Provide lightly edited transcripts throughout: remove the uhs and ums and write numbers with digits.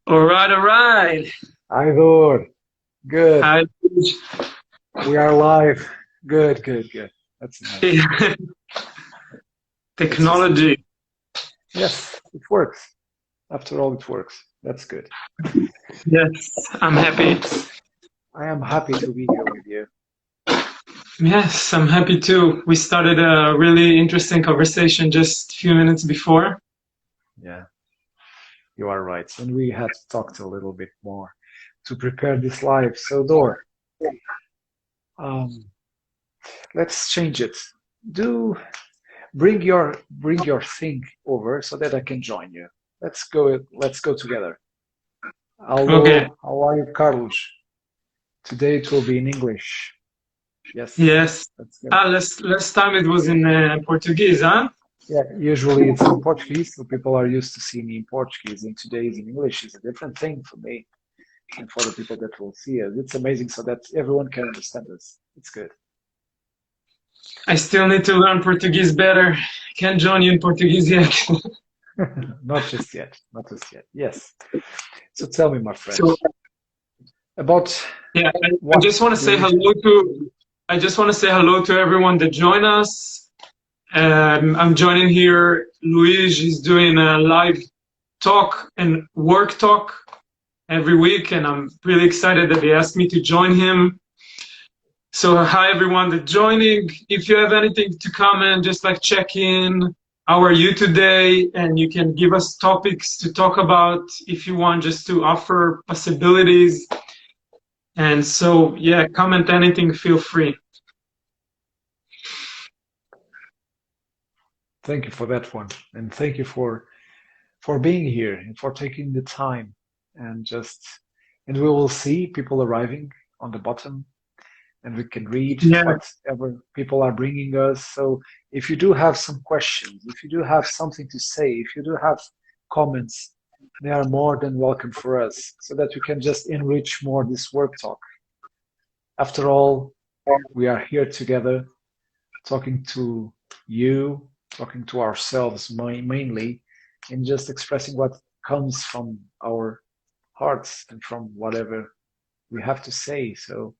All right, all right. Hi, Dor. Good. Hi. We are live. Good, good, good. That's nice. Let's just, Technology. yes, it works. After all, it works. That's good. Yes, I'm happy. I am happy to be here with you. Yes, I'm happy too. We started a really interesting conversation just a few minutes before. Yeah, you are right. And we had talked a little bit more to prepare this live. So, Dor, um, let's change it. Do bring your thing over so that I can join you. Let's go together. Okay. How are you, Carlos? Today it will be in English. Yes, Yes. that's good. Last time it was in Portuguese, huh? Yeah, usually it's in Portuguese, so people are used to seeing me in Portuguese, and today is in English is a different thing for me and for the people that will see us. It's amazing so that everyone can understand us. It's good. I still need to learn Portuguese better. Can't join you in Portuguese yet. Not just yet, not just yet. Yes. So tell me, my friend, So about yeah, I what just want to do say we? hello to. I just want to say hello to everyone that joined us. I'm joining here. Luis is doing a live talk and work talk every week, and I'm really excited that he asked me to join him. So hi everyone that's joining. If you have anything to comment, just like check in. How are you today? And you can give us topics to talk about if you want, just to offer possibilities. And so yeah, comment anything, feel free. Thank you for that one, and thank you for being here and for taking the time and just and we will see people arriving on the bottom and we can read Yeah, whatever people are bringing us. So if you do have some questions, if you do have something to say, if you do have comments, they are more than welcome for us so that we can just enrich more this work talk. After all, we are here together talking to you, talking to ourselves mainly, and just expressing what comes from our hearts and from whatever we have to say. So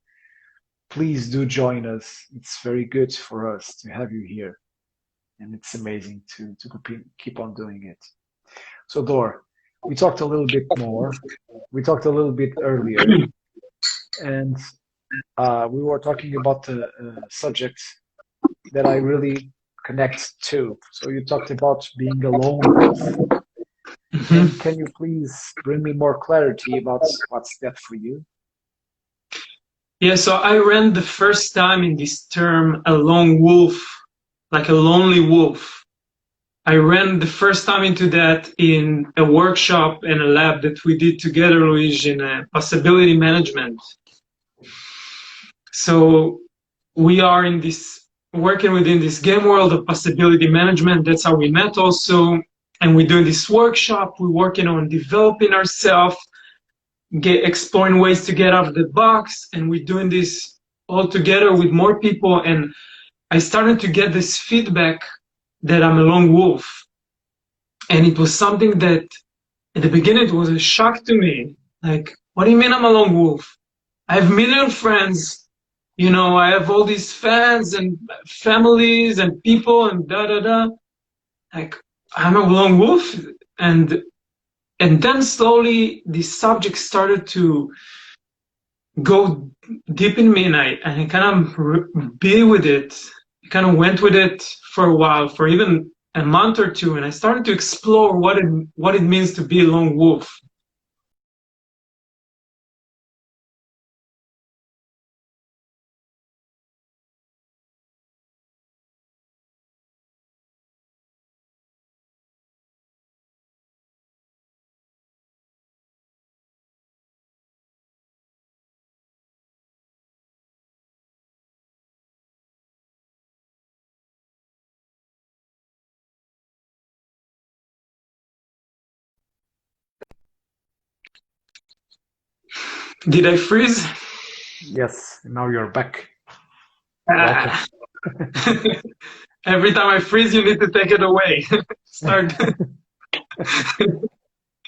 please do join us. It's very good for us to have you here, and it's amazing to keep on doing it. So, Dor, we talked a little bit more. We talked a little bit earlier, and we were talking about the subject that I really connect to. So, you talked about being a lone wolf. And mhm. can you please bring me more clarity about what's that for you? Yeah. So I ran the first time in this term a lone wolf, like a lonely wolf. I ran the first time into that in a workshop and a lab that we did together, Luigi, in possibility management. So we are in this working within this game world of possibility management. That's how we met also. And we're doing this workshop. We're working on developing ourselves, exploring ways to get out of the box. And we're doing this all together with more people. And I started to get this feedback that I'm a lone wolf. And it was something that at the beginning it was a shock to me. Like, what do you mean I'm a lone wolf? I have million friends. I have all these fans and families and people and da da da. Like, I'm a lone wolf. And and then slowly this subject started to go deep in me, and I kind of be with it. I kind of went with it for a while, for even a month or two, and I started to explore what it means to be a lone wolf. Did I freeze? Yes, now you're back. Welcome. Ah. Every time I freeze, you need to take it away. Start.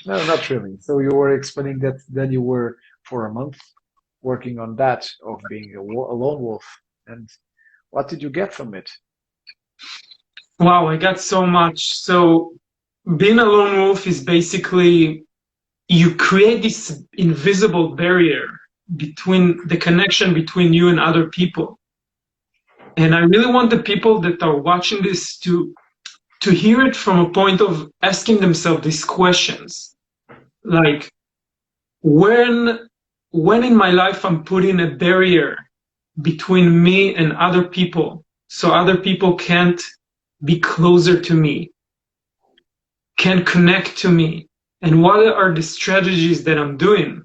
No, not really. So you were explaining that then you were for a month working on that of being a lone wolf. And what did you get from it? Wow, I got so much. So being a lone wolf is basically you create this invisible barrier between the connection between you and other people. And I really want the people that are watching this to hear it from a point of asking themselves these questions. Like when when in my life I'm putting a barrier between me and other people so other people can't be closer to me, can connect to me, and what are the strategies that I'm doing.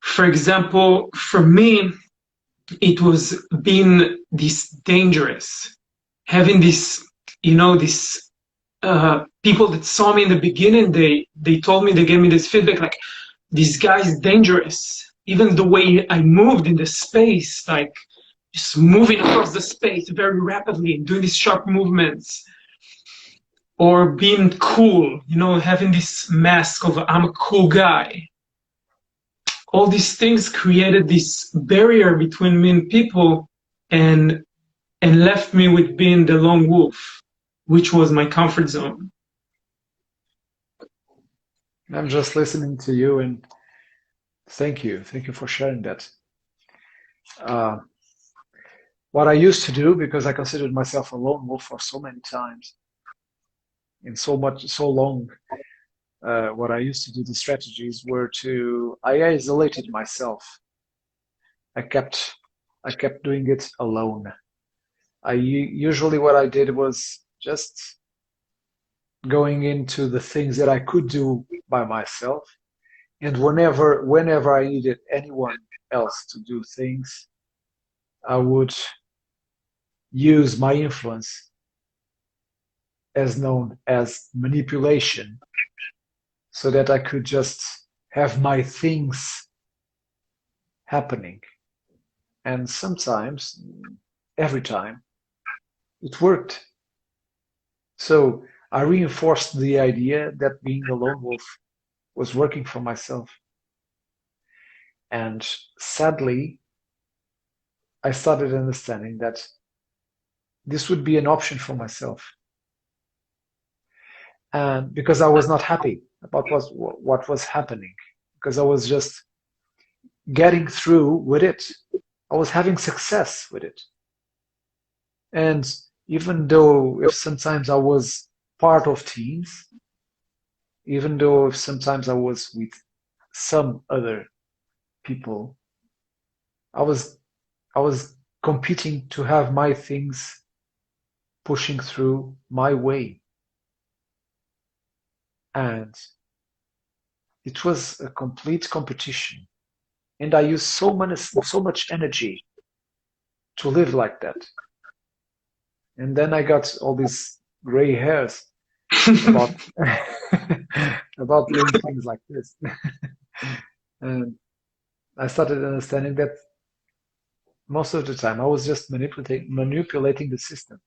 For example, for me, it was being this dangerous, having this, this people that saw me in the beginning, they told me, they gave me this feedback like, this guy is dangerous. Even the way I moved in the space, like just moving across the space very rapidly, doing these sharp movements, or being cool, having this mask of I'm a cool guy. All these things created this barrier between me and people, and left me with being the lone wolf, which was my comfort zone. I'm just listening to you and thank you. Thank you for sharing that. Uh, what I used to do, because I considered myself a lone wolf for so many times and so long, what I used to do, the strategies were I isolated myself. I kept, I kept doing it alone. Usually what I did was just going into the things that I could do by myself. And whenever I needed anyone else to do things, I would use my influence, as known as manipulation, so that I could just have my things happening. And sometimes, every time, it worked. So I reinforced the idea that being a lone wolf was working for myself. And sadly, I started understanding that this would be an option for myself. And because I was not happy about what was happening, because I was just getting through with it. I was having success with it. And even though if sometimes I was part of teams, even though if sometimes I was with some other people, I was I was competing to have my things pushing through my way. And it was a complete competition. And I used so much energy to live like that. And then I got all these gray hairs about about doing things like this. And I started understanding that most of the time I was just manipulating the system.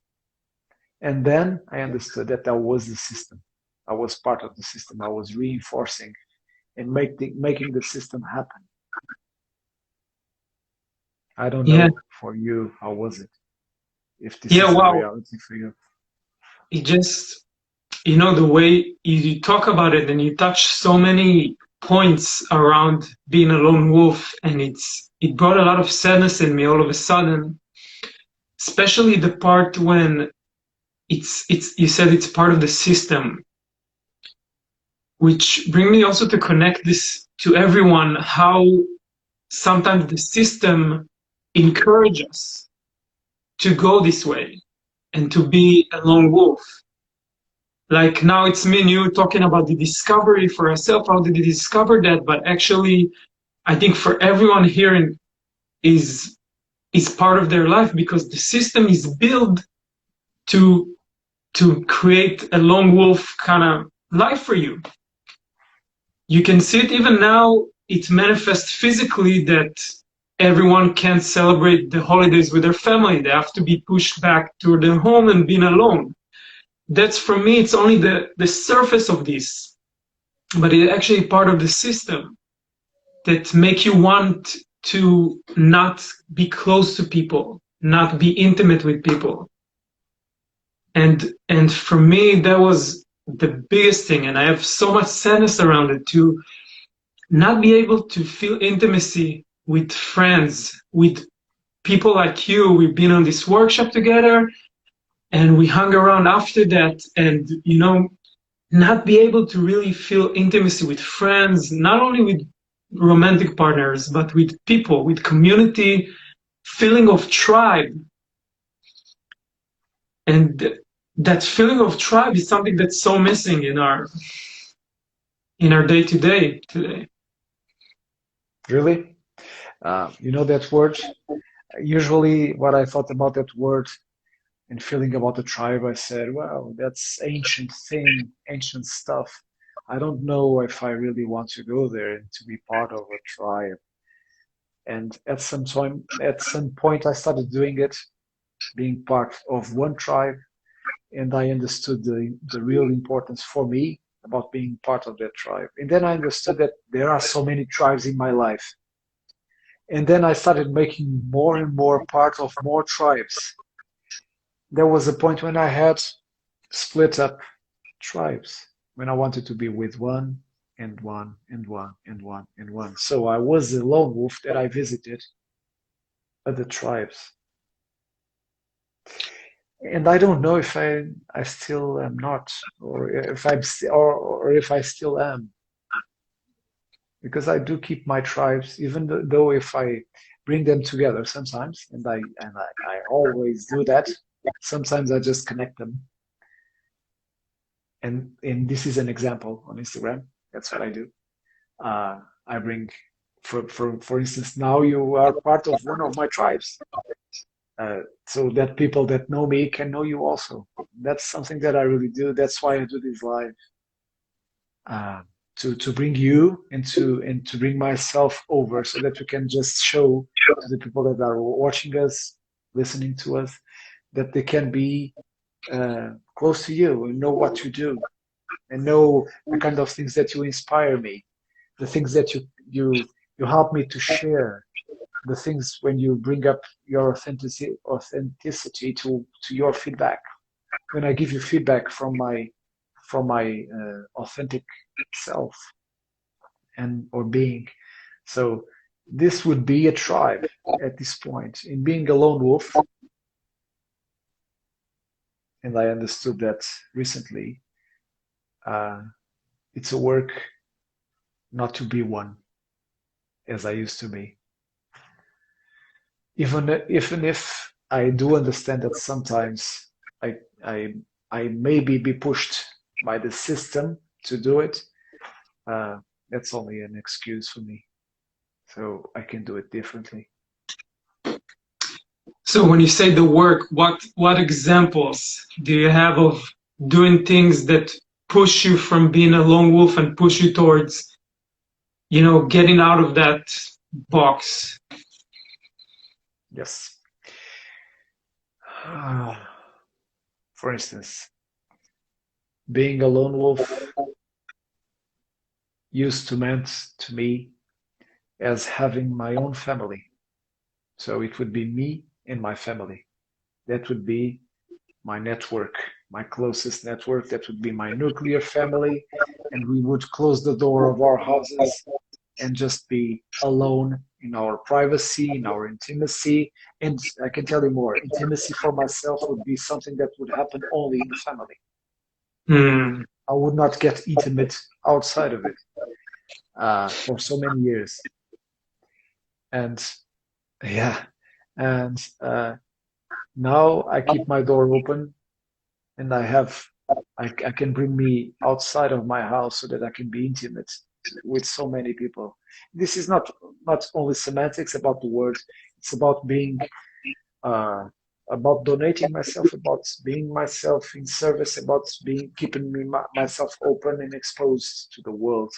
And then I understood that I was the system. I was part of the system. I was reinforcing and making the system happen. I don't Yeah, know for you, how was it? If this yeah, is a wow. reality for you. It just, the way you talk about it and you touch so many points around being a lone wolf, and it brought a lot of sadness in me all of a sudden, especially the part when it's you said it's part of the system, which bring me also to connect this to everyone, how sometimes the system encourages us to go this way and to be a lone wolf. Like now it's me and you talking about the discovery for ourselves. How did we discover that? But actually, I think for everyone here is is part of their life, because the system is built to create a lone wolf kind of life for you. You can see it even now. It manifests physically that everyone can't celebrate the holidays with their family. They have to be pushed back to their home and being alone. That's, for me, it's only the surface of this. but it's actually part of the system that make you want to not be close to people, not be intimate with people. And for me, that was the biggest thing. And I have so much sadness around it to not be able to feel intimacy with friends, with people like you. We've been on this workshop together and we hung around after that. And, not be able to really feel intimacy with friends, not only with romantic partners, but with people, with community, feeling of tribe. And that feeling of tribe is something that's so missing in our day to day today. Really? You know that word? Usually, what I thought about that word and feeling about the tribe, I said, well, that's ancient thing, ancient stuff. I don't know if I really want to go there and to be part of a tribe. And at some point, I started doing it, being part of one tribe, and I understood the real importance for me about being part of that tribe. And then I understood that there are so many tribes in my life. And then I started making more and more part of more tribes. There was a point when I had split up tribes, when I wanted to be with one and one and one and one and one. So I was a lone wolf that I visited other tribes. And I don't know if I still am not, or if I still am, because I do keep my tribes, even though if I bring them together sometimes, and I always do that. Sometimes I just connect them, and this is an example on Instagram. That's what I do. I bring, for instance, now you are part of one of my tribes, so that people that know me can know you also. That's something that I really do. That's why I do this live, uh, to bring you and to bring myself over, so that we can just show to the people that are watching us, listening to us, that they can be close to you and know what you do and know the kind of things that you inspire me, the things that you help me to share, the things when you bring up your authenticity to your feedback. When I give you feedback from my authentic self and or being. So this would be a tribe at this point. In being a lone wolf, and I understood that recently, uh, it's a work not to be one as I used to be. Even if I do understand that sometimes I I I maybe be pushed by the system to do it, uh, that's only an excuse for me. So I can do it differently. So when you say the work, what examples do you have of doing things that push you from being a lone wolf and push you towards, getting out of that box? Yes. For instance, being a lone wolf used to meant to me as having my own family. So it would be me and my family. That would be my network, my closest network. That would be my nuclear family. And we would close the door of our houses and just be alone in our privacy, in our intimacy. And I can tell you more, intimacy for myself would be something that would happen only in the family. Hmm. I would not get intimate outside of it for so many years. And yeah, and now I keep my door open, and I can bring me outside of my house so that I can be intimate with so many people. This is not only semantics about the word; it's about being, uh, about donating myself, about being myself in service, about being keeping myself open and exposed to the world.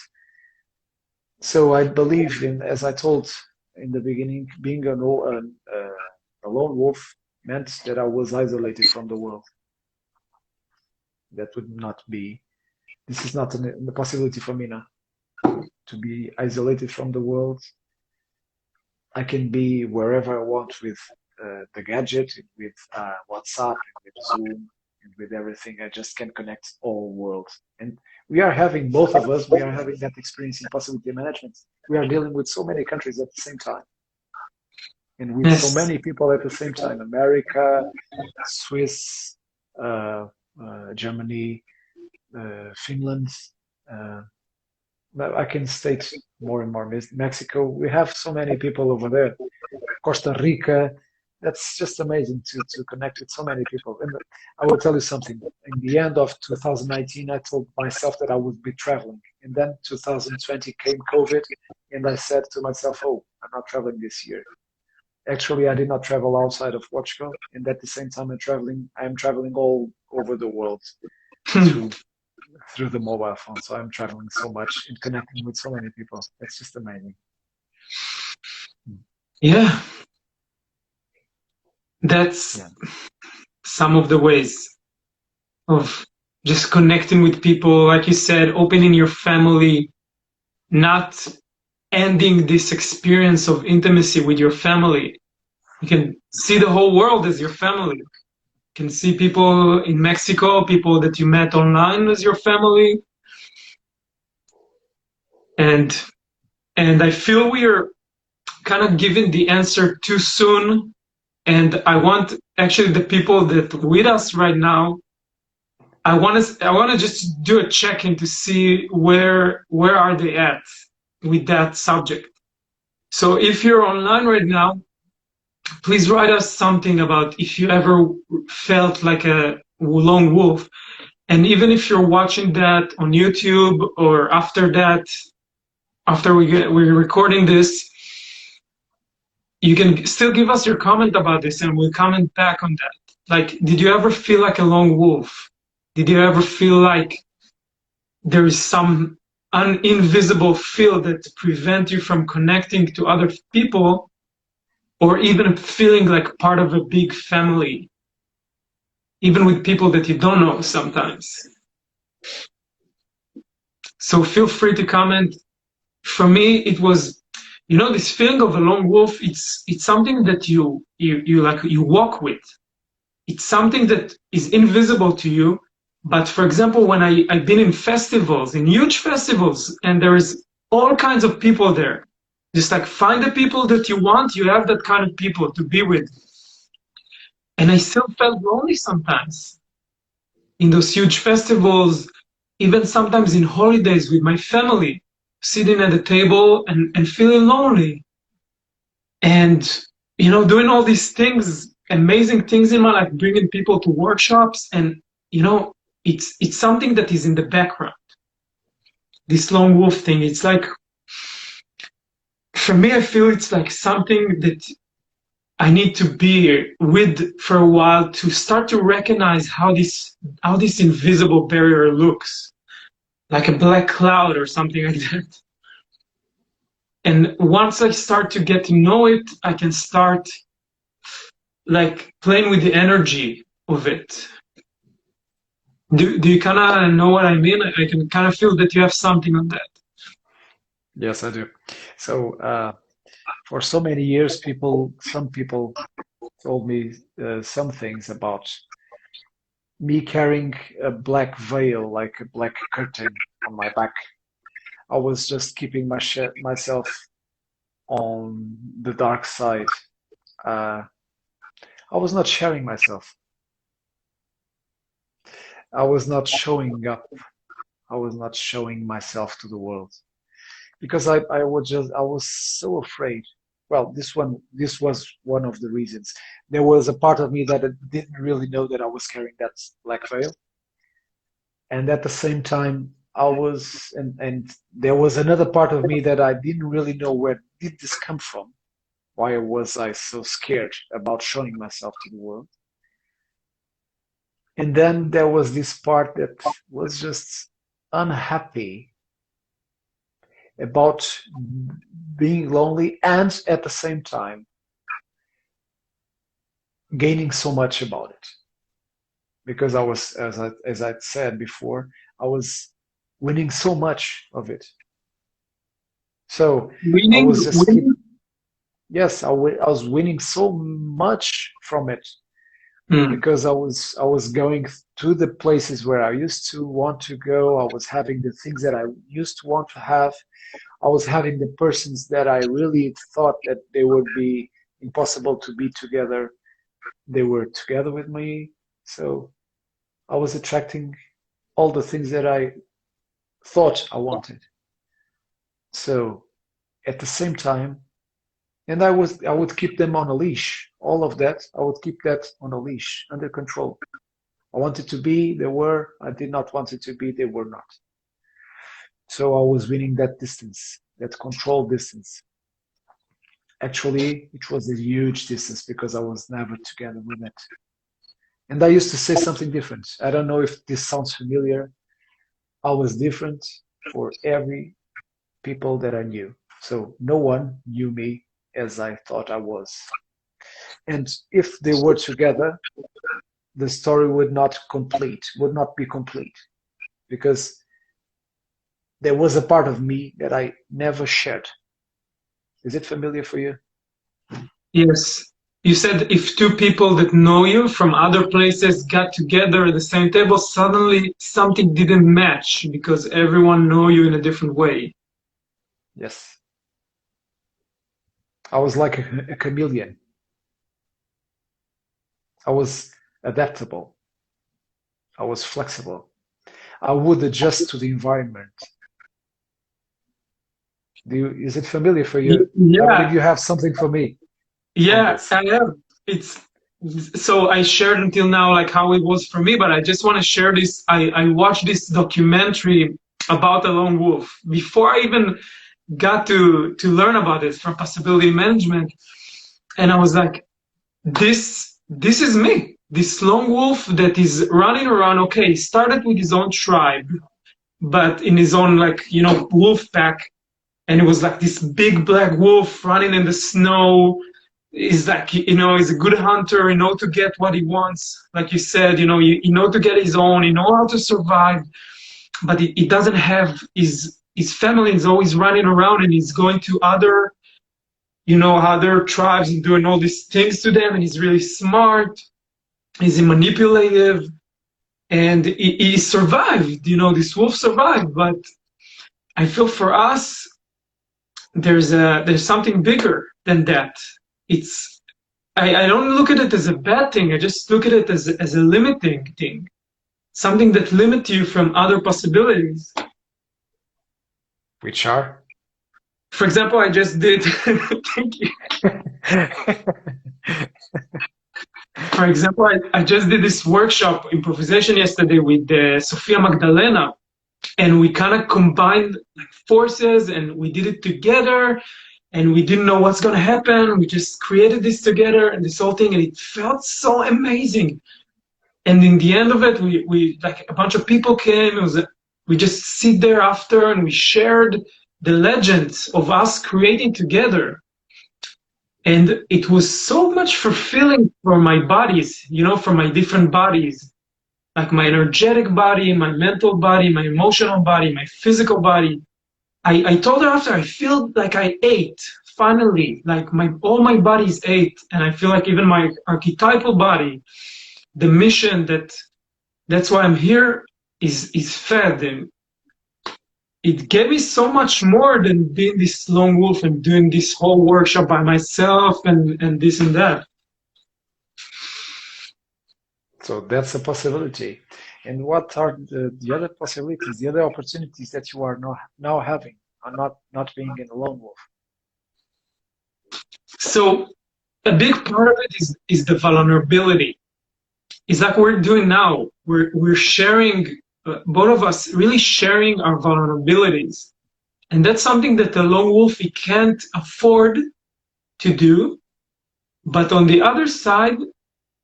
So I believe in, as I told in the beginning, being a lone wolf meant that I was isolated from the world. That would not be. This is not the possibility for me now to be isolated from the world. I can be wherever I want with the gadget, with WhatsApp, with Zoom, and with everything. I just can connect all worlds. And we are having, both of us, we are having that experience in possibility management. We are dealing with so many countries at the same time and with so Yes. many people at the same time. America, Swiss, uh, Germany, Finland. Uh, I can state more and more. Mexico, we have so many people over there. Costa Rica. That's just amazing to connect with so many people. And I will tell you something. In the end of 2019, I told myself that I would be traveling. And then 2020 came COVID, and I said to myself, oh, I'm not traveling this year. Actually, I did not travel outside of Portugal. And at the same time, I'm traveling all over the world through through the mobile phone. So I'm traveling so much and connecting with so many people. It's just amazing. Yeah, that's Yeah. some of the ways of just connecting with people, like you said, opening your family, not ending this experience of intimacy with your family. You can see the whole world as your family. You can see people in Mexico, people that you met online as your family. And I feel we are kind of giving the answer too soon. And I want actually the people that with us right now, I want to just do a check in to see where are they at with that subject. So if you're online right now, please write us something about if you ever felt like a lone wolf. And even if you're watching that on YouTube or after that, after we're recording this, you can still give us your comment about this and we'll comment back on that. Like, did you ever feel like a lone wolf? Did you ever feel like there is some invisible field that prevent you from connecting to other people or even feeling like part of a big family, even with people that you don't know sometimes? So feel free to comment. For me, it was, this feeling of a lone wolf. It's something that you like you walk with. It's something that is invisible to you. But for example, when I've been in festivals, in huge festivals, and there's all kinds of people there, just like find the people that you want, you have that kind of people to be with. And I still felt lonely sometimes in those huge festivals, even sometimes in holidays with my family, sitting at the table and feeling lonely. And, doing all these things, amazing things in my life, bringing people to workshops. And, you know, it's something that is in the background. This lone wolf thing, it's like, for me, I feel it's like something that I need to be with for a while to start to recognize how this invisible barrier looks, like a black cloud or something like that. And once I start to get to know it, I can start like playing with the energy of it. Do you kind of know what I mean? I can kind of feel that you have something on that. Yes, I do. So for so many years, some people told me some things about me carrying a black veil, like a black curtain on my back. I was just keeping myself on the dark side. Uh, I was not sharing myself. I was not showing up. I was not showing myself to the world because I was so afraid. Well, this was one of the reasons. There was a part of me that didn't really know that I was carrying that black veil, and at the same time, and there was another part of me that I didn't really know where did this come from. Why was I so scared about showing myself to the world? And then there was this part that was just unhappy about being lonely and at the same time gaining so much about it because I was as I said before, I was winning so much of it. So I Winning, was just keep, winning. yes, I was winning so much from it Mm. because I was going to the places where I used to want to go. I was having the things that I used to want to have. I was having the persons that I really thought that they would be impossible to be together. They were together with me. So I was attracting all the things that I thought I wanted. So at the same time, and I would keep them on a leash. All of that, I would keep that on a leash, under control. I wanted to be, they were. I did not want it to be, they were not. So I was winning that distance, that control distance. Actually, it was a huge distance because I was never together with it. And I used to say something different. I don't know if this sounds familiar. I was different for every people that I knew. So no one knew me as I thought I was. And if they were together, the story would not be complete, because there was a part of me that I never shared. Is it familiar for you? Yes. You said if two people that know you from other places got together at the same table, suddenly something didn't match because everyone know you in a different way. Yes. I was like a chameleon. I was adaptable. I was flexible. I would adjust to the environment. Is it familiar for you? I believe Yeah, you have something for me on yeah, this. I have. It's so I shared until now like how it was for me, but I just want to share this. I watched this documentary about a lone wolf before I even got to learn about it from possibility management, and I was like, this is me. This lone wolf that is running around. Okay, he started with his own tribe, but in his own like wolf pack, and it was like this big black wolf running in the snow. Is like he's a good hunter. He know to get what he wants. Like you said, you know to get his own. You know how to survive, but he doesn't have his family is always running around, and he's going to other tribes and doing all these things to them. And he's really smart. He's manipulative, and he survived. This wolf survived. But I feel for us, there's something bigger than that. It's I don't look at it as a bad thing. I just look at it as a limiting thing, something that limits you from other possibilities. Which are? For example, I just did. Thank you. For example, I just did this workshop improvisation yesterday with Sofia Magdalena, and we kind of combined like forces, and we did it together, and we didn't know what's going to happen. We just created this together and this whole thing, and it felt so amazing. And in the end of it, we like a bunch of people came. We just sit there after, and we shared the legends of us creating together. And it was so much fulfilling for my bodies, for my different bodies, like my energetic body, my mental body, my emotional body, my physical body. I told her after, I feel like I ate finally, like all my bodies ate, and I feel like even my archetypal body, the mission that's why I'm here is fed, and it gave me so much more than being this lone wolf and doing this whole workshop by myself and this and that. So that's a possibility. And what are the other possibilities, the other opportunities that you are now having, and not being in a lone wolf? So a big part of it is the vulnerability. It's like we're doing now. We're sharing, both of us really sharing our vulnerabilities, and that's something that the lone wolf he can't afford to do. But on the other side,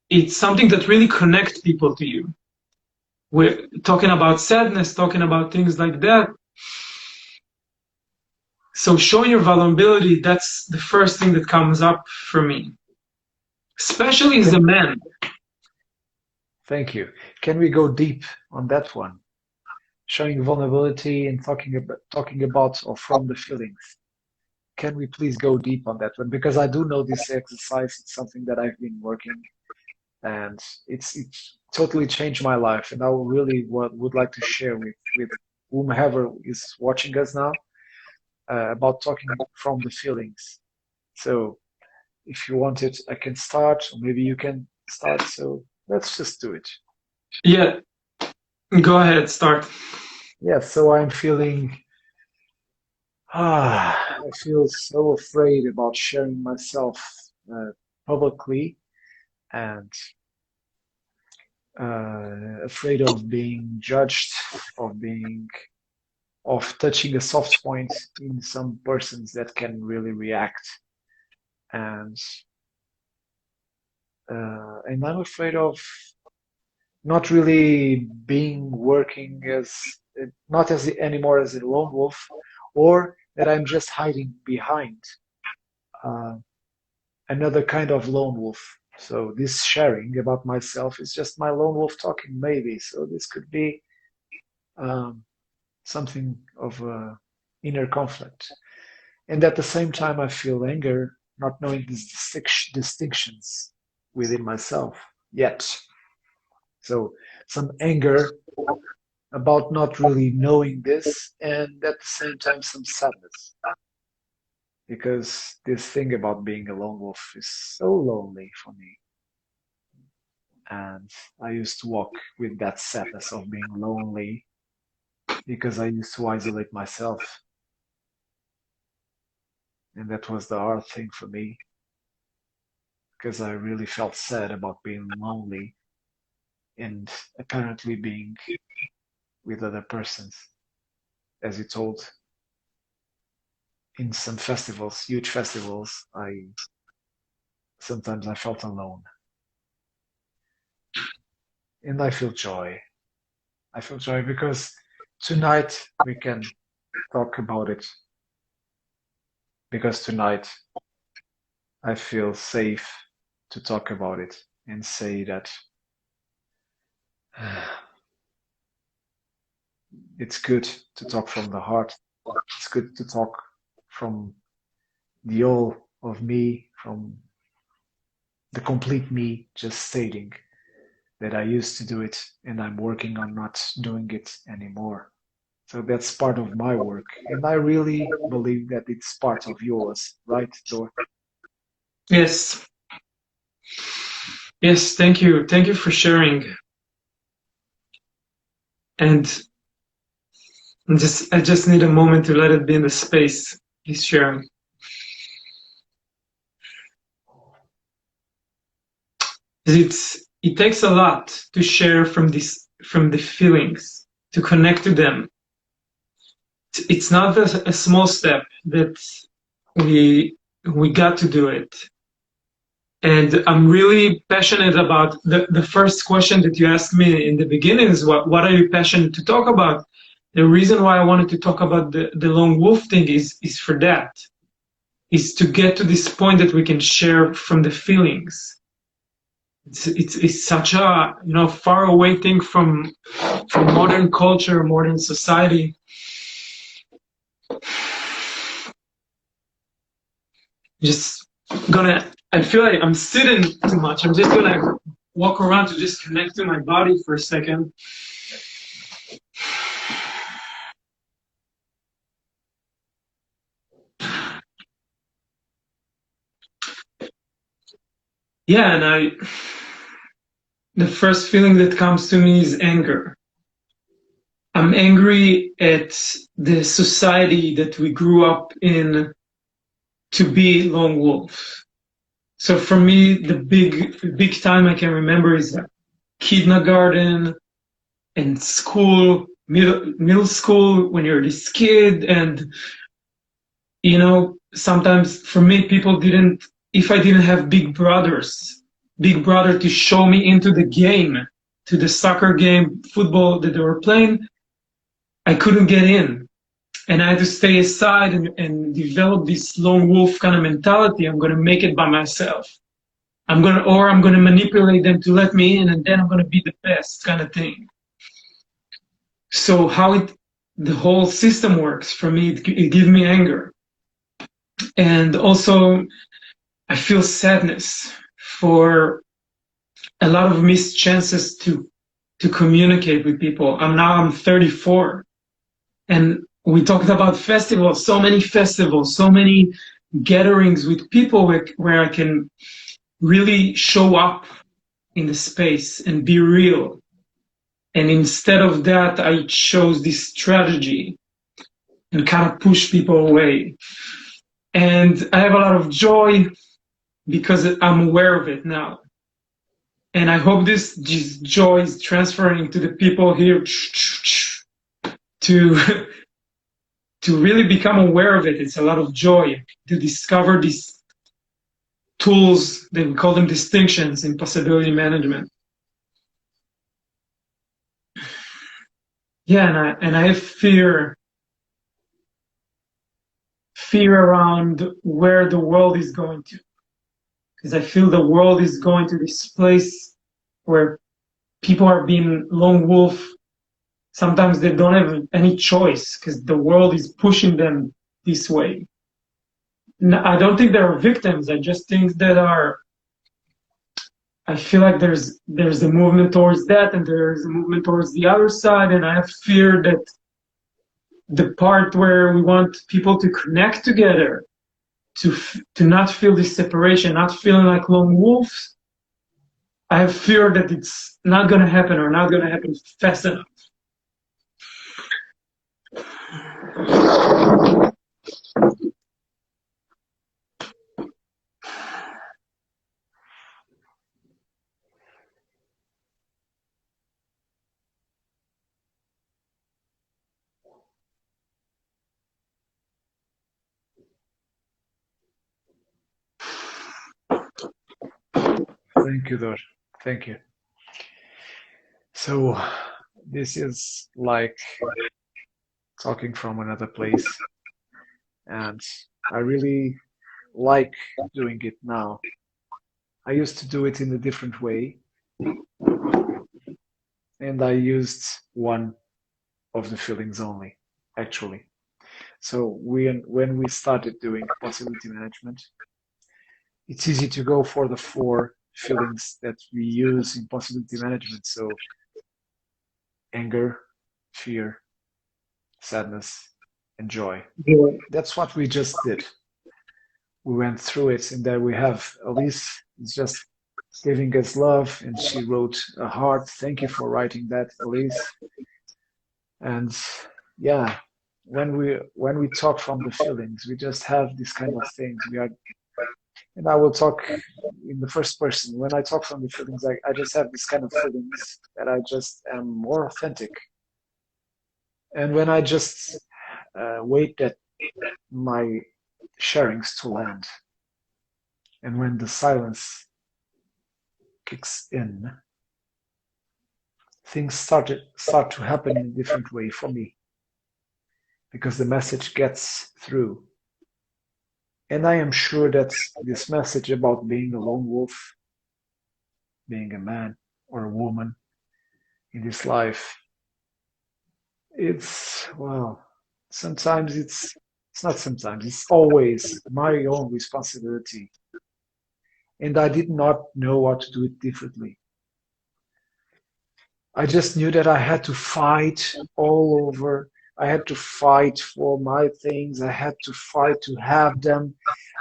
it's something that really connects people to you. We're talking about sadness, talking about things like that. So showing your vulnerability, that's the first thing that comes up for me, especially as a Can man. Thank you. Can we go deep on that one? showing vulnerability and talking about or from the feelings. Can we please go deep on that one? Because I do know this exercise. It's something that I've been working, and it's totally changed my life. And I really would like to share with whomever is watching us now about talking from the feelings. So if you want it, I can start, or maybe you can start. So let's just do it. Yeah, go ahead, start. Yeah. So I'm feeling. I feel so afraid about sharing myself publicly and afraid of being judged, of being of touching a soft point in some persons that can really react, and and I'm afraid of not really being working as not as anymore as a lone wolf, or that I'm just hiding behind uh, another kind of lone wolf. So this sharing about myself is just my lone wolf talking, maybe. So this could be um, something of a inner conflict. And at the same time, I feel anger, not knowing these distinctions within myself yet. So some anger about not really knowing this, and at the same time, some sadness because this thing about being a lone wolf is so lonely for me. And I used to walk with that sadness of being lonely because I used to isolate myself. And that was the hard thing for me because I really felt sad about being lonely and apparently being with other persons. As you told, in some festivals, huge festivals, I sometimes I felt alone. And I feel joy. I feel joy because tonight we can talk about it because tonight I feel safe to talk about it and say that it's good to talk from the heart. It's good to talk from the all of me, from the complete me, just stating that I used to do it and I'm working on not doing it anymore. So that's part of my work. And I really believe that it's part of yours, right, Dor? Yes, yes, thank you. Thank you for sharing. And I just need a moment to let it be in the space he's sharing. It takes a lot to share from the feelings, to connect to them. It's not a small step that we we got to do it. And I'm really passionate about the first question that you asked me in the beginning is what are you passionate to talk about? The reason why I wanted to talk about the lone wolf thing is for that, is to get to this point that we can share from the feelings. It's such a far away thing from modern culture, modern society. Just gonna I feel like I'm sitting too much. I'm just gonna walk around to just connect to my body for a second. Yeah, and the first feeling that comes to me is anger. I'm angry at the society that we grew up in to be lone wolves. So for me, the big time I can remember is kindergarten and school, middle school, when you're this kid. And sometimes for me, people didn't, if I didn't have big brother to show me into the game, to the soccer game, football that they were playing, I couldn't get in. And I had to stay aside and develop this lone wolf kind of mentality. I'm going to make it by myself. I'm going to manipulate them to let me in, and then I'm going to be the best kind of thing. So how the whole system works for me, it gives me anger. And also I feel sadness for a lot of missed chances to communicate with people. I'm 34, and we talked about festivals, so many gatherings with people where I can really show up in the space and be real. And instead of that, I chose this strategy and kind of push people away. And I have a lot of joy because I'm aware of it now. And I hope this joy is transferring to the people here to to really become aware of it. It's a lot of joy to discover these tools that we call them distinctions in possibility management. Yeah, and I have fear around where the world is going to, because I feel the world is going to this place where people are being lone wolf. Sometimes they don't have any choice because the world is pushing them this way. I don't think there are victims. I just think that are. I feel like there's a movement towards that, and there's a movement towards the other side, and I have fear that the part where we want people to connect together, to not feel this separation, not feeling like lone wolves. I have fear that it's not going to happen or not going to happen fast enough. Thank you, Dor. Thank you. So this is like talking from another place, and I really like doing it now. I used to do it in a different way, and I used one of the feelings only, actually. So when we started doing possibility management, it's easy to go for the four feelings that we use in possibility management. So anger, fear, sadness, and joy. Yeah. That's what we just did. We went through it, and there we have Elise is just giving us love, and she wrote a heart. Thank you for writing that, Elise. And yeah, when we talk from the feelings, we just have these kind of things. We are, and I will talk in the first person. When I talk from the feelings, I just have this kind of feelings that I just am more authentic. And when I just wait that my sharings to land, and when the silence kicks in, things start to happen in a different way for me because the message gets through. And I am sure that this message about being a lone wolf, being a man or a woman in this life, it's, well, sometimes it's not sometimes, it's always my own responsibility. And I did not know how to do it differently. I just knew that I had to fight all over. I had to fight for my things. I had to fight to have them.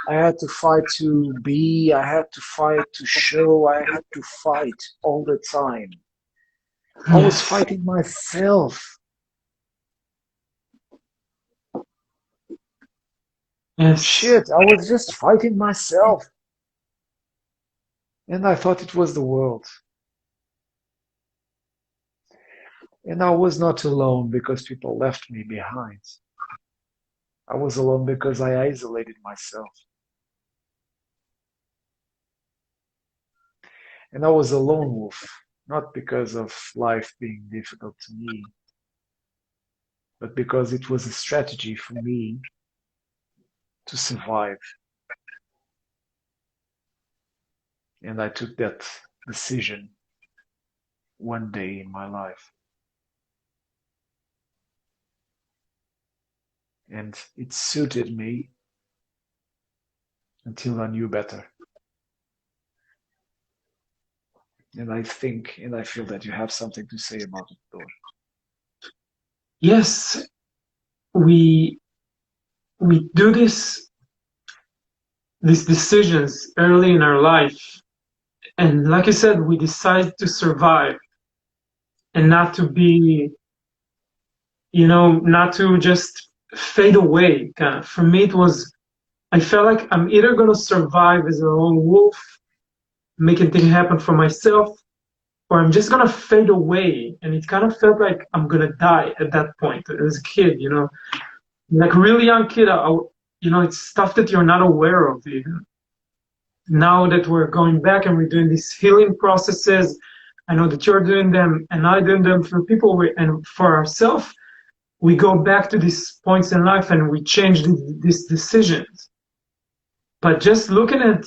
I had to fight to be. I had to fight to show. I had to fight all the time. I was Yes. fighting myself. Yes. Shit, I was just fighting myself. And I thought it was the world. And I was not alone because people left me behind. I was alone because I isolated myself. And I was a lone wolf, not because of life being difficult to me, but because it was a strategy for me to survive. And I took that decision one day in my life. and it suited me until I knew better. And I think and I feel that you have something to say about it, Dor. Yes, we we do these decisions early in our life, and like I said, we decide to survive and not to be, not to just fade away. Kind of. For me, it was I felt like I'm either gonna survive as a lone wolf, making things happen for myself, or I'm just gonna fade away. And it kind of felt like I'm gonna die at that point as a kid, like a really young kid. It's stuff that you're not aware of even. Now that we're going back and we're doing these healing processes, I know that you're doing them and I doing them for people and for ourselves. We go back to these points in life and we change these decisions. But just looking at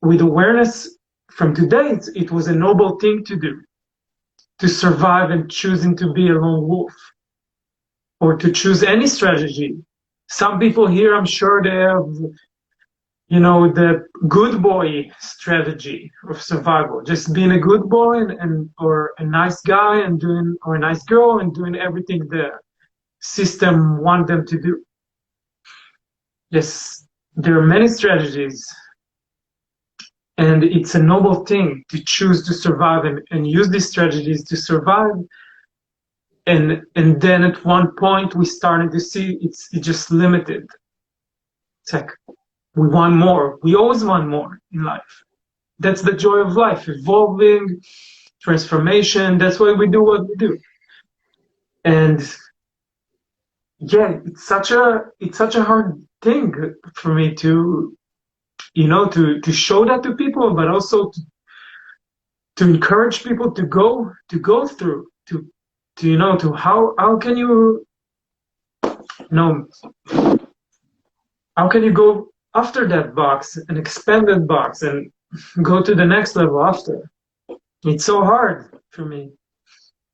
with awareness from today, it was a noble thing to do, to survive and choosing to be a lone wolf or to choose any strategy. Some people here, I'm sure they have, the good boy strategy of survival, just being a good boy and or a nice guy and doing, or a nice girl and doing everything the system want them to do. Yes, there are many strategies, and it's a noble thing to choose to survive and use these strategies to survive. And then at one point we started to see it's just limited. It's like we want more. We always want more in life. That's the joy of life, evolving, transformation. That's why we do what we do. And yeah, it's such a hard thing for me to show that to people, but also to encourage people to go through to how can you know how can you go after that box and expand that box and go to the next level after. It's so hard for me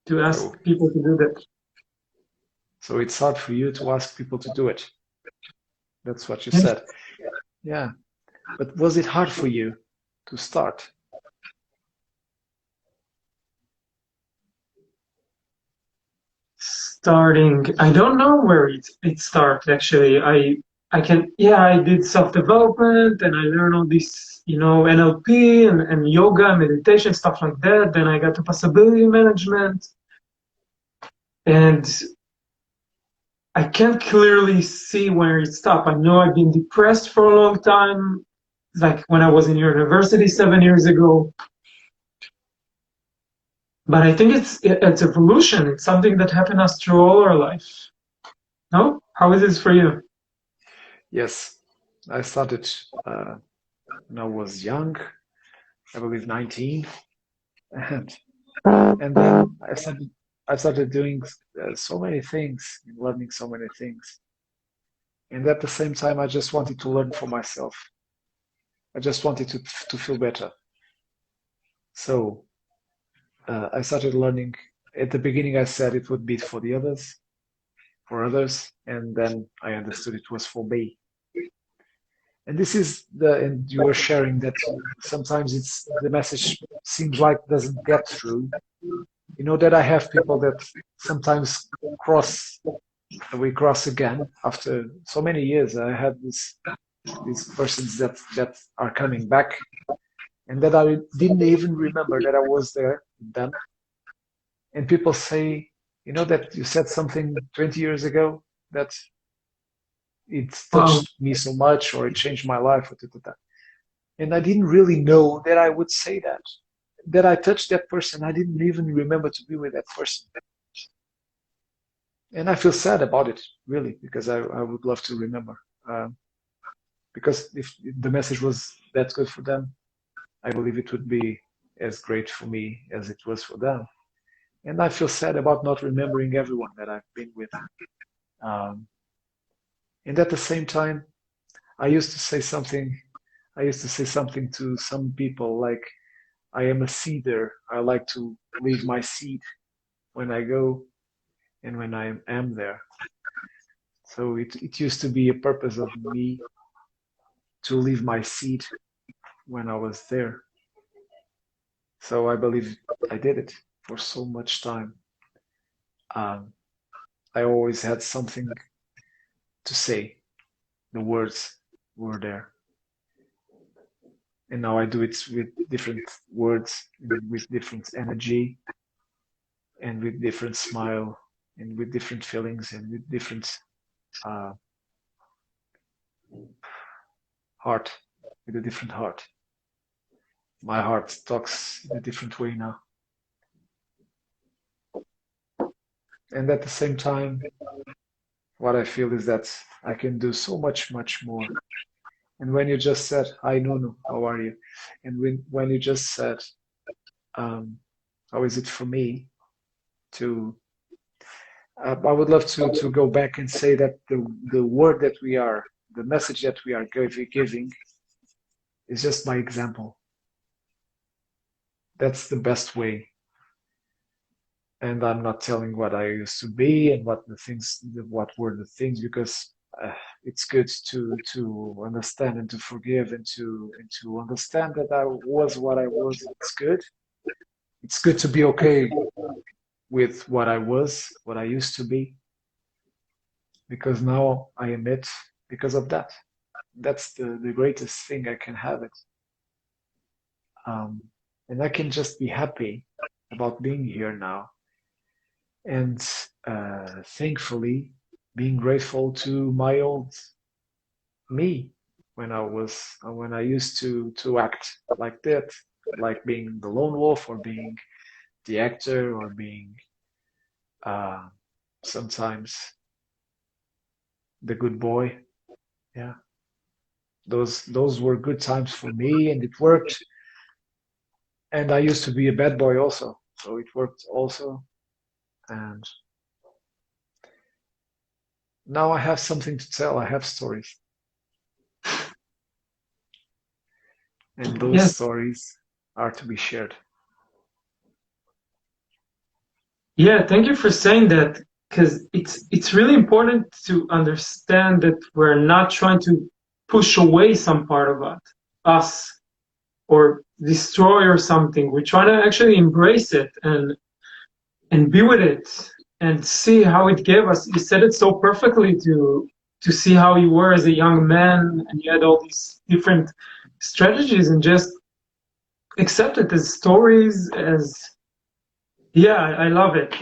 to ask So, people to do that. so it's hard for you to ask people to do it. That's what you Yes. said. Yeah. But was it hard for you to start? Starting, I don't know where it started actually. I did self-development and I learned all this, NLP and yoga, meditation, stuff like that. Then I got to possibility management, and I can't clearly see where it stopped. I know I've been depressed for a long time, like when I was in university 7 years ago. But I think it's evolution. It's something that happened us through all our life. No? How is this for you? Yes. I started when I was young, I believe 19, and then I started doing so many things, learning so many things. And at the same time, I just wanted to learn for myself. I just wanted to feel better. So I started learning. At the beginning, I said it would be for others, and then I understood it was for me. And this is and you were sharing that sometimes the message seems like doesn't get through. You know that I have people that sometimes cross, we cross again after so many years. I had these persons that are coming back and that I didn't even remember that I was there with them. And people say, you know, that you said something 20 years ago that it Wow. touched me so much or it changed my life. And I didn't really know that I would say that. That I touched that person. I didn't even remember to be with that person. And I feel sad about it, really, because I would love to remember. Um, because if the message was that good for them, I believe it would be as great for me as it was for them. And I feel sad about not remembering everyone that I've been with. Um, and at the same time, I used to say something. I used to say something to some people like, "I am a seeder. I like to leave my seed when I go and when I am there." So it used to be a purpose of me to leave my seat when I was there. So I believe I did it for so much time. Um, I always had something to say. The words were there. And now I do it with different words, with different energy, and with different smile, and with different feelings, and with different uh, heart, with a different heart. My heart talks in a different way now. And at the same time, what I feel is that I can do so much, much more. And when you just said, "Hi, Nuno, how are you?" And when you just said, um, "How is it for me to?" I would love to go back and say that the word that we are, the message that we are giving is just my example. That's the best way. And I'm not telling what I used to be and what were the things, because it's good to understand and to forgive and to understand that I was what I was. It's good. It's good to be okay with what I was, what I used to be, because now I am it because of that. That's the greatest thing I can have it. Um, and I can just be happy about being here now. And thankfully, being grateful to my old me when I used to act like that, like being the lone wolf or being the actor or being uh, sometimes the good boy. Yeah, those were good times for me, and it worked. And I used to be a bad boy also, so it worked also. And now I have something to tell. I have stories, and those Yes. stories are to be shared. Yeah, thank you for saying that, because it's really important to understand that we're not trying to push away some part of us or destroy or something. We're trying to actually embrace it and be with it and see how it gave us. You said it so perfectly, to see how you were as a young man and you had all these different strategies, and just accept it as stories, as yeah, I love it.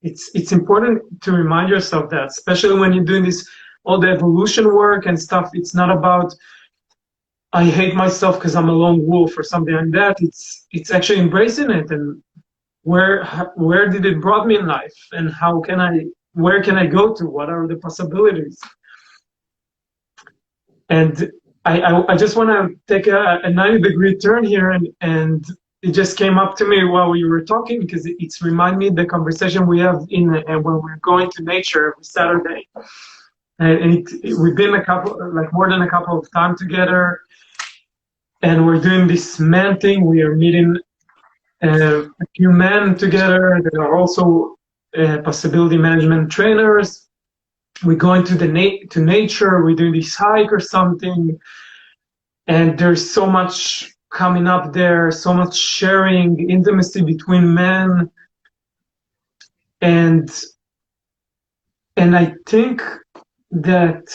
It's important to remind yourself that, especially when you're doing this all the evolution work and stuff. It's not about I hate myself because I'm a lone wolf or something like that. It's actually embracing it, and where did it brought me in life, and how can I where can I go to? What are the possibilities? And I just want to take a 90-degree turn here, and it just came up to me while we were talking, because it's remind me the conversation we have when we're going to nature every Saturday. And we've been a couple, like more than a couple of times together, and we're doing this man thing. We are meeting a few men together that are also possibility management trainers. We're going to to nature. We're doing this hike or something, and there's so much coming up there, so much sharing, intimacy between men, and I think that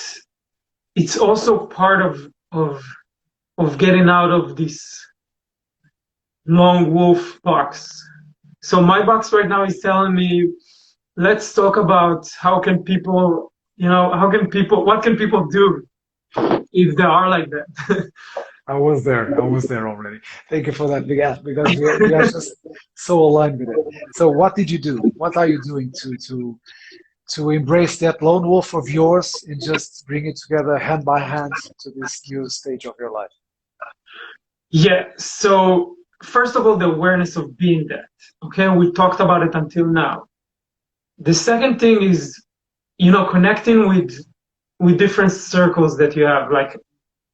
it's also part of getting out of this lone wolf box. So my box right now is telling me, let's talk about how can people, what can people do if they are like that. I was there. I was there already. Thank you for that, because we are just so aligned with it. So, what did you do? What are you doing to embrace that lone wolf of yours and just bring it together hand by hand to this new stage of your life? Yeah. So first of all, the awareness of being that. Okay, we talked about it until now. The second thing is, connecting with different circles that you have, like,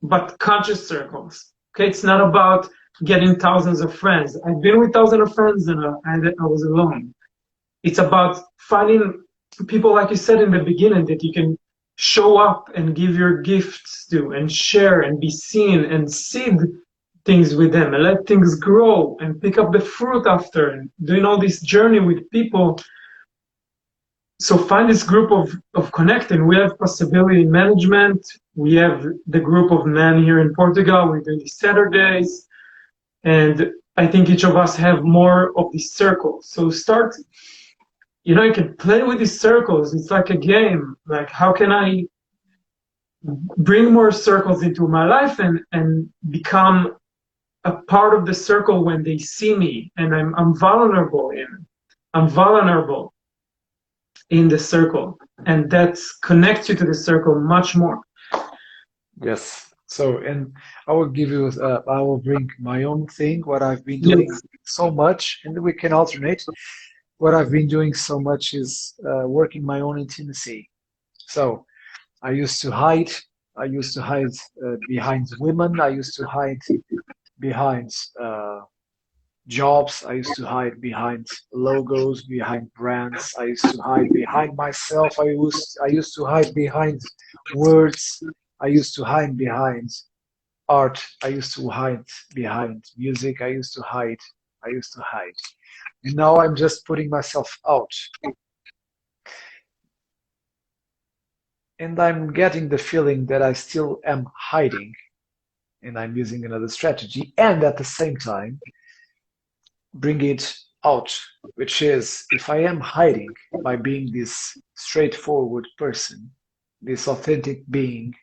but conscious circles. Okay, it's not about getting thousands of friends. I've been with thousands of friends, and I was alone. It's about finding people, like you said in the beginning, that you can show up and give your gifts to and share and be seen and seed things with them and let things grow and pick up the fruit after and doing all this journey with people. So find this group of connecting. We have possibility management. We have the group of men here in Portugal. We do these Saturdays. And I think each of us have more of these circles. So start, you can play with these circles. It's like a game. Like, how can I bring more circles into my life and become a part of the circle when they see me and I'm vulnerable in. I'm vulnerable in the circle. And that connects you to the circle much more. Yes. So, and I will give you, I will bring my own thing, what I've been doing Yes. so much, and we can alternate. What I've been doing so much is working my own intimacy. So, I used to hide. I used to hide behind women. I used to hide behind jobs. I used to hide behind logos, behind brands. I used to hide behind myself. I used to hide behind words. I used to hide behind art. I used to hide behind music. I used to hide. I used to hide. And now I'm just putting myself out. And I'm getting the feeling that I still am hiding and I'm using another strategy. And at the same time, bring it out, which is if I am hiding by being this straightforward person, this authentic being,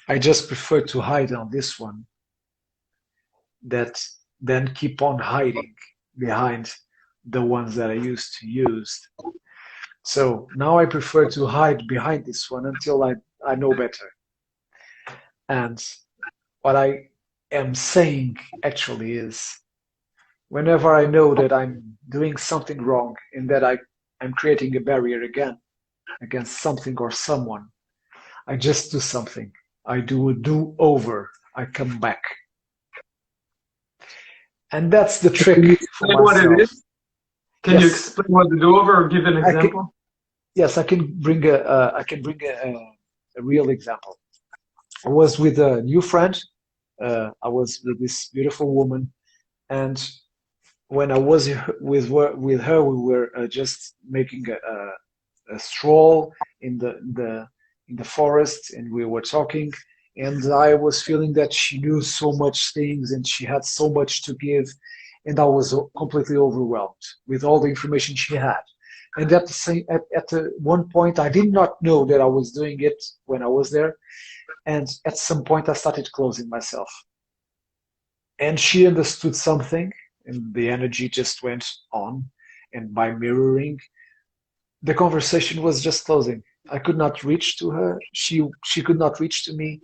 I just prefer to hide on this one that then keep on hiding behind the ones that I used to use. So now I prefer to hide behind this one until I know better. And what I am saying actually is whenever I know that I'm doing something wrong and that I'm creating a barrier again against something or someone, I just do something. I do a do over. I come back. And that's the Can trick you for explain what it myself. is? Can you Yes, explain what to do over or give an I can. example? Yes, I can bring a real example. I was with a new friend. I was with this beautiful woman, and when I was with her, we were just making a stroll in the forest, and we were talking. And I was feeling that she knew so much things, and she had so much to give, and I was completely overwhelmed with all the information she had. And at the one point, I did not know that I was doing it when I was there, and at some point, I started closing myself, and she understood something, and the energy just went on, and by mirroring the conversation was just closing. I could not reach to her. She could not reach to me.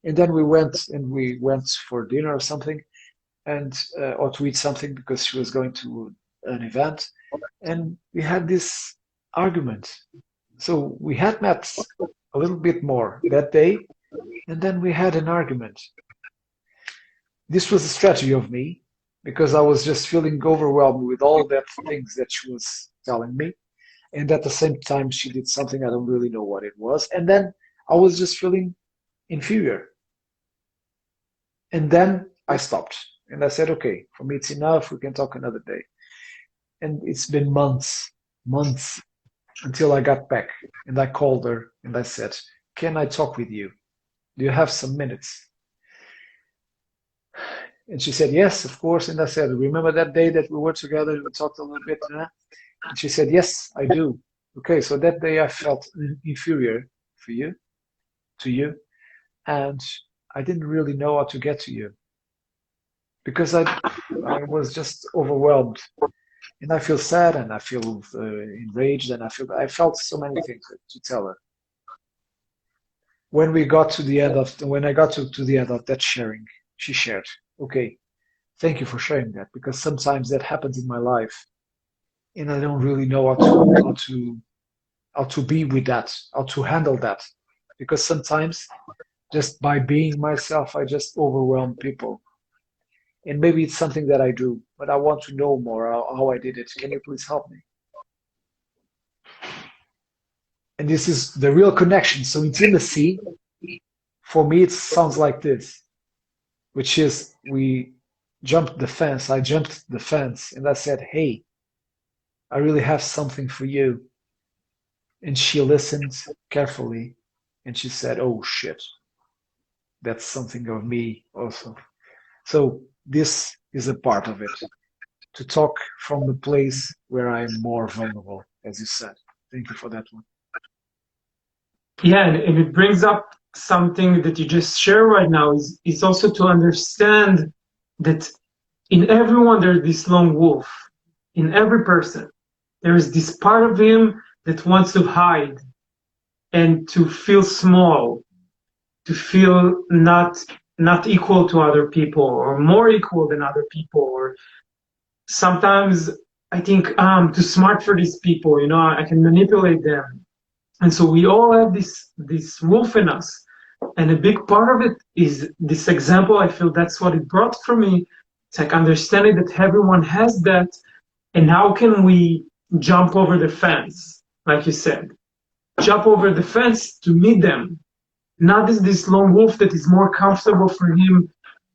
And then we went for dinner or something, and or to eat something because she was going to an event, and we had this argument. So we had met a little bit more that day, and then we had an argument. This was a strategy of me because I was just feeling overwhelmed with all that things that she was telling me, and at the same time she did something I don't really know what it was, and then I was just feeling inferior, and then I stopped and I said, okay, for me it's enough, we can talk another day. And it's been months until I got back, and I called her and I said, can I talk with you? Do you have some minutes? And she said, yes, of course. And I said, remember that day that we were together and we talked a little bit, huh? And she said, yes, I do. Okay, so that day I felt inferior for you, to you, and I didn't really know how to get to you because I was just overwhelmed, and I feel sad, and I feel enraged, and I felt so many things to tell her. When I got to the end of that sharing, she shared, okay, thank you for sharing that because sometimes that happens in my life, and I don't really know how to be with that, how to handle that, because sometimes just by being myself, I just overwhelm people. And maybe it's something that I do, but I want to know more how I did it. Can you please help me? And this is the real connection. So intimacy, for me, it sounds like this, which is we jumped the fence. I jumped the fence and I said, "Hey, I really have something for you." And she listened carefully and she said, "Oh shit, that's something of me also." So this is a part of it, to talk from the place where I'm more vulnerable, as you said. Thank you for that one. Yeah, and it brings up something that you just shared right now is also to understand that in everyone there's this lone wolf. In every person, there is this part of him that wants to hide and to feel small, to feel not equal to other people or more equal than other people, or sometimes I think I'm too smart for these people, I can manipulate them. And so we all have this wolf in us. And a big part of it is this example. I feel that's what it brought for me. It's like understanding that everyone has that, and how can we jump over the fence, like you said, jump over the fence to meet them. Not as this lone wolf that is more comfortable for him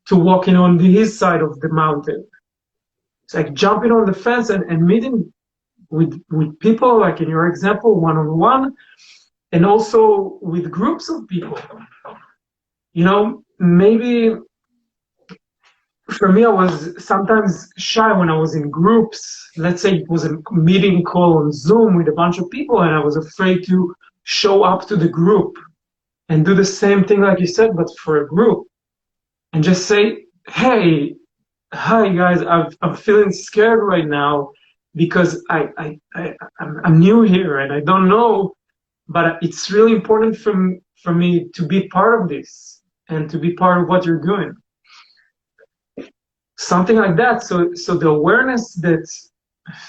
to walk in on his side of the mountain. It's like jumping on the fence and meeting with people, like in your example, one on one, and also with groups of people. Maybe for me, I was sometimes shy when I was in groups. Let's say it was a meeting call on Zoom with a bunch of people, and I was afraid to show up to the group and do the same thing, like you said, but for a group, and just say, "Hey, hi guys, I'm feeling scared right now because I'm new here and I don't know, but it's really important for me to be part of this and to be part of what you're doing." Something like that. So the awareness that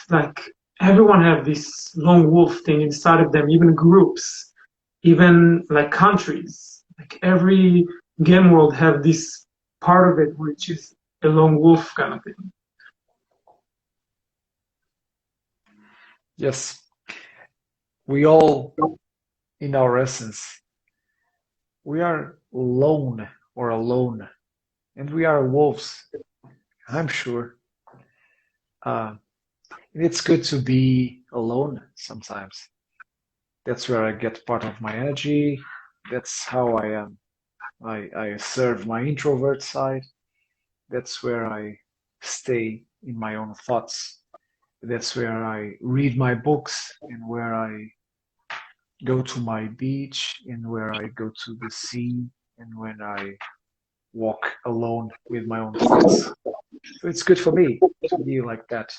like everyone have this lone wolf thing inside of them, even groups, even like countries, like every game world have this part of it, which is a lone wolf kind of thing. Yes, we all, in our essence, we are lone or alone, and we are wolves, I'm sure. Uh, and it's good to be alone sometimes. That's where I get part of my energy. That's how I am. I serve my introvert side. That's where I stay in my own thoughts. That's where I read my books and where I go to my beach and where I go to the sea and when I walk alone with my own thoughts. So it's good for me to be like that.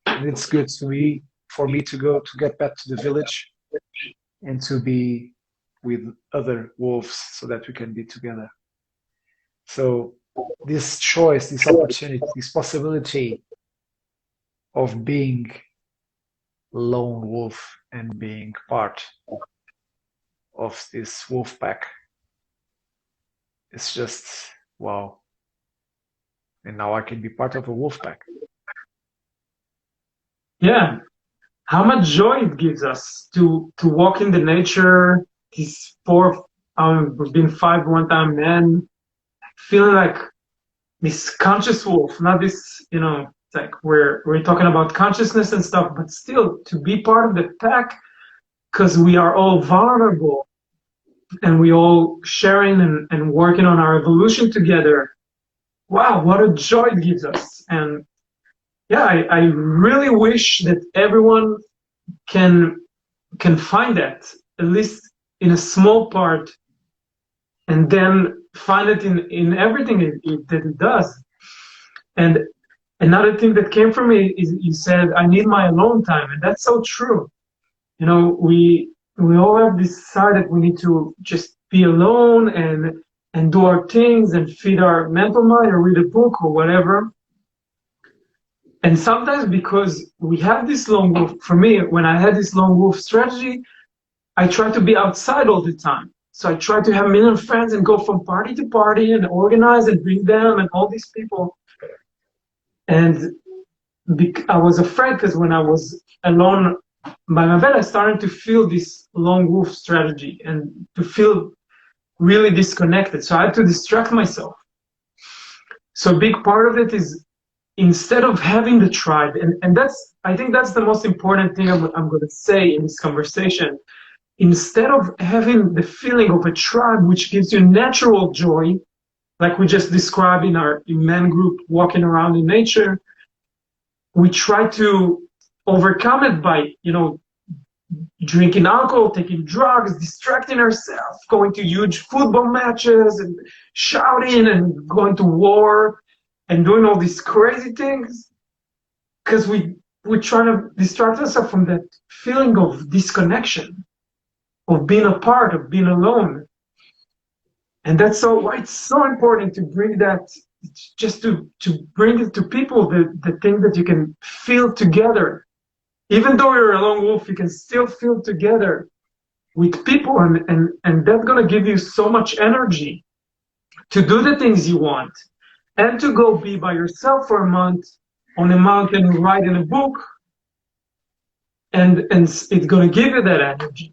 And it's good for me to go to get back to the village and to be with other wolves so that we can be together. So this choice, this opportunity, this possibility of being lone wolf and being part of this wolf pack is just wow. And now I can be part of a wolf pack. Yeah, how much joy it gives us to walk in the nature. These four, we've been five one time men, feeling like this conscious wolf, not this, it's like we're talking about consciousness and stuff, but still to be part of the pack because we are all vulnerable and we all sharing and working on our evolution together. Wow, what a joy it gives us. And yeah, I really wish that everyone can can find that, at least in a small part, and then find it in everything that it does. And another thing that came from me is you said I need my alone time, and that's so true. We all have this side that we need to just be alone and do our things and feed our mental mind or read a book or whatever. And sometimes because we have this lone wolf, for me, when I had this lone wolf strategy, I try to be outside all the time. So I try to have a million friends and go from party to party and organize and bring them and all these people. And I was afraid because when I was alone by my bed, I started to feel this lone wolf strategy and to feel really disconnected. So I had to distract myself. So a big part of it is instead of having the tribe, and that's, I think that's the most important thing I'm going to say in this conversation. Instead of having the feeling of a tribe, which gives you natural joy, like we just described in our man group walking around in nature, we try to overcome it by, drinking alcohol, taking drugs, distracting ourselves, going to huge football matches and shouting and going to war and doing all these crazy things because we try to distract ourselves from that feeling of disconnection, of being apart, of being alone. And that's so why it's so important to bring that, just to bring it to people, the thing that you can feel together. Even though you're a lone wolf, you can still feel together with people, and that's going to give you so much energy to do the things you want and to go be by yourself for a month on a mountain and write in a book, and it's going to give you that energy.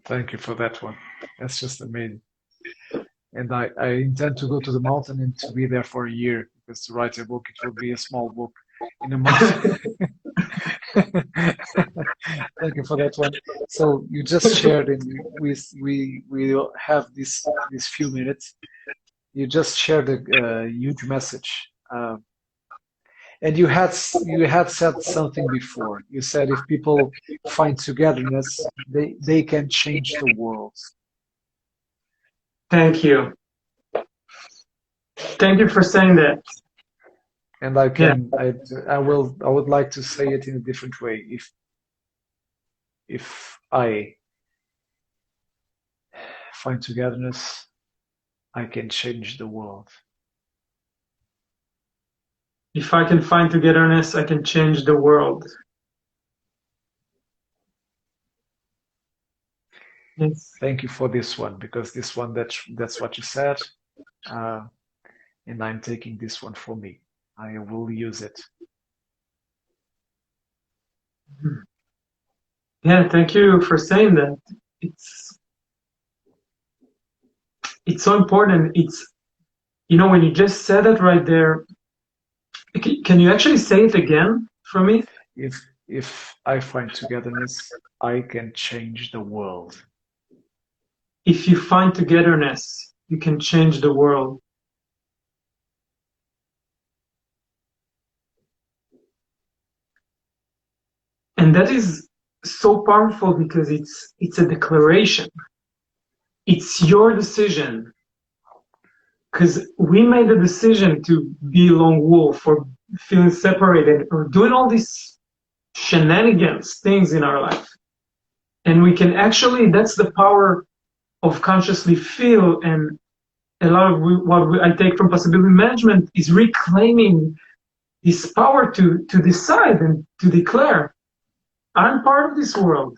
Thank you for that one. That's just amazing. And I intend to go to the mountain and to be there for a year because to write a book, it will be a small book in a month. Thank you for that one. So you just shared, and we have these few minutes. You just shared a huge message, and you had said something before. You said if people find togetherness, they can change the world. Thank you. Thank you for saying that. And I Yeah. can I would like to say it in a different way. If I find togetherness, I can change the world. If I can find togetherness, I can change the world. Yes. Thank you for this one because this one that's what you said, uh, and I'm taking this one for me. I will use it. Yeah, thank you for saying that. It's it's so important. It's, when you just said it right there, can you actually say it again for me? If I find togetherness, I can change the world. If you find togetherness, you can change the world. And that is so powerful because it's a declaration. It's your decision. Because we made the decision to be lone wolf or feeling separated or doing all these shenanigans things in our life. And we can actually, that's the power of consciously feel. And a lot of what I take from possibility management is reclaiming this power to decide and to declare, I'm part of this world.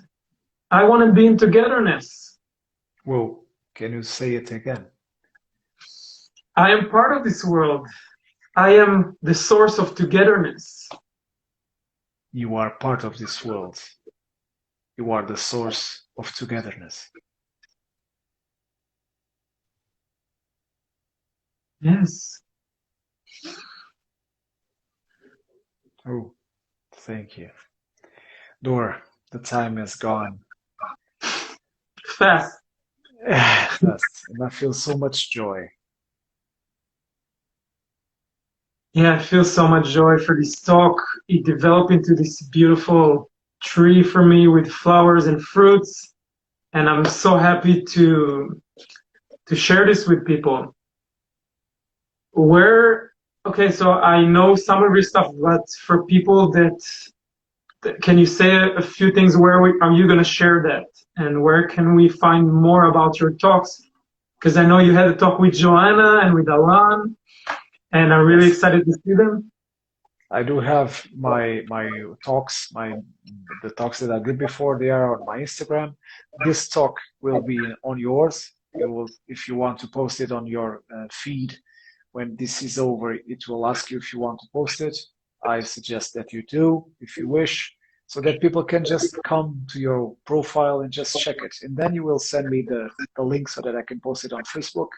I want to be in togetherness. Well, can you say it again? I am part of this world. I am the source of togetherness. You are part of this world. You are the source of togetherness. Yes. Oh, thank you. Dor, the time is gone Fast. fast, and I feel so much joy. Yeah, I feel so much joy for this talk. It developed into this beautiful tree for me with flowers and fruits. And I'm so happy to share this with people. Where, okay, so I know some of your stuff, but for people can you say a few things? Where are you going to share that? And where can we find more about your talks? Because I know you had a talk with Joanna and with Alan, and I'm really Yes, excited to see them. I do have my talks, the talks that I did before. They are on my Instagram. This talk will be on yours. You will, if you want to post it on your feed when this is over, it will ask you if you want to post it. I suggest that you do if you wish, so that people can just come to your profile and just check it. And then you will send me the link so that I can post it on Facebook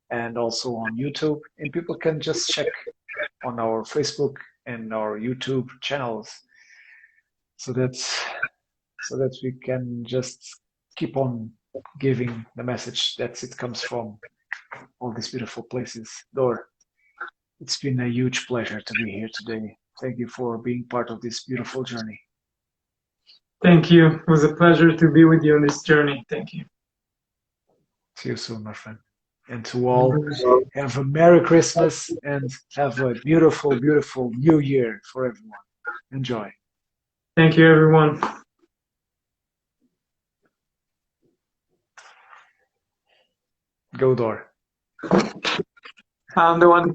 and also on YouTube. And people can just check on our Facebook and our YouTube channels so that we can just keep on giving the message that it comes from all these beautiful places. Dor, it's been a huge pleasure to be here today. Thank you for being part of this beautiful journey. Thank you. It was a pleasure to be with you on this journey. Thank you. See you soon, my friend. And to all, have a Merry Christmas and have a beautiful, beautiful New Year for everyone. Enjoy. Thank you, everyone. Go Dor. I'm the one.